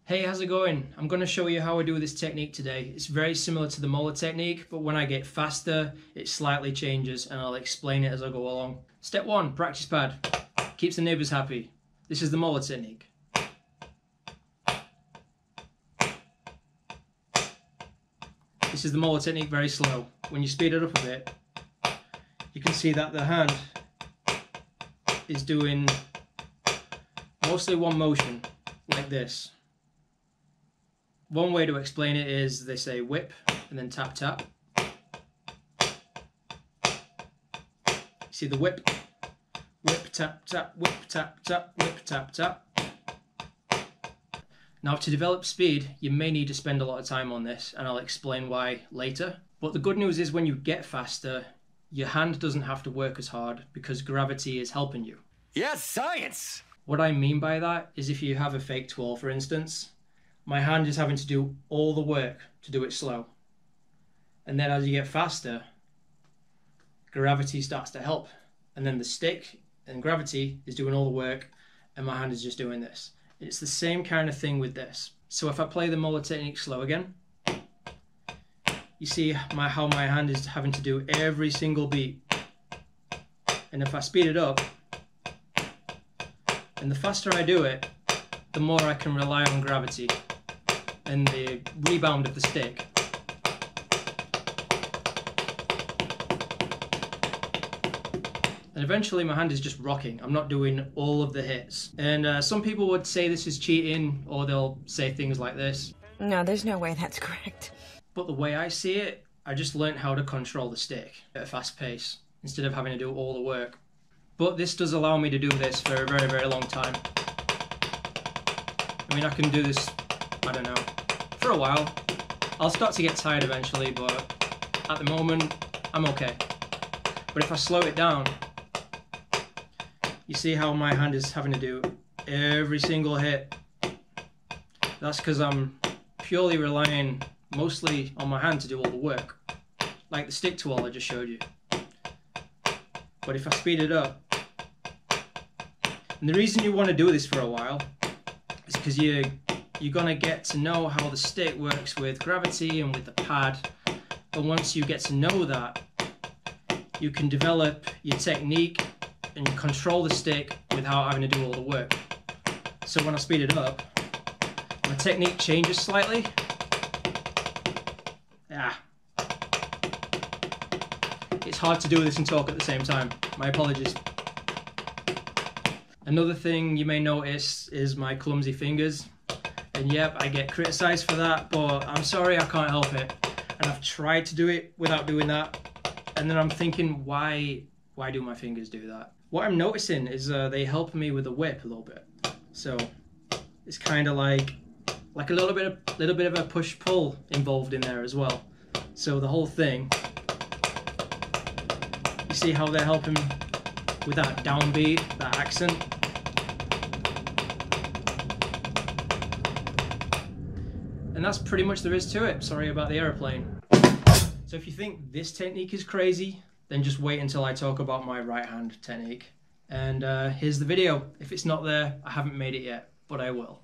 Hey, how's it going? I'm going to show you how I do this technique today. It's very similar to the molar technique, but when I get faster, it slightly changes and I'll explain it as I go along. Step 1, practice pad. Keeps the neighbours happy. This is the molar technique. This is the molar technique, very slow. When you speed it up a bit, you can see that the hand is doing mostly one motion, like this. One way to explain it is they say whip and then tap tap. See the whip, whip tap tap, whip tap tap, whip tap tap. Now to develop speed, you may need to spend a lot of time on this, and I'll explain why later. But the good news is when you get faster, your hand doesn't have to work as hard because gravity is helping you. Yes, science! What I mean by that is if you have a fake twirl, for instance, my hand is having to do all the work to do it slow. And then as you get faster, gravity starts to help. And then the stick and gravity is doing all the work and my hand is just doing this. It's the same kind of thing with this. So if I play the molar technique slow again, you see how my hand is having to do every single beat. And if I speed it up, and the faster I do it, the more I can rely on gravity and the rebound of the stick. And eventually my hand is just rocking. I'm not doing all of the hits. And some people would say this is cheating, or they'll say things like this. No, there's no way that's correct. But the way I see it, I just learned how to control the stick at a fast pace instead of having to do all the work. But this does allow me to do this for a very, very long time. I mean, I can do this, I don't know, for a while. I'll start to get tired eventually, but at the moment, I'm okay. But if I slow it down, you see how my hand is having to do every single hit. That's because I'm purely relying mostly on my hand to do all the work, like the stick twirl I just showed you. But if I speed it up, and the reason you want to do this for a while is because you're going to get to know how the stick works with gravity and with the pad. And once you get to know that, you can develop your technique and control the stick without having to do all the work. So when I speed it up, my technique changes slightly. It's hard to do this and talk at the same time. My apologies. Another thing you may notice is my clumsy fingers. And yep, I get criticised for that, but I'm sorry, I can't help it. And I've tried to do it without doing that. And then I'm thinking, why do my fingers do that? What I'm noticing is they help me with the whip a little bit. So it's kind of like a little bit of a push-pull involved in there as well. So the whole thing, you see how they're helping with that downbeat, that accent. And that's pretty much there is to it. Sorry about the aeroplane. So if you think this technique is crazy, then just wait until I talk about my right hand technique. And here's the video. If it's not there, I haven't made it yet, but I will.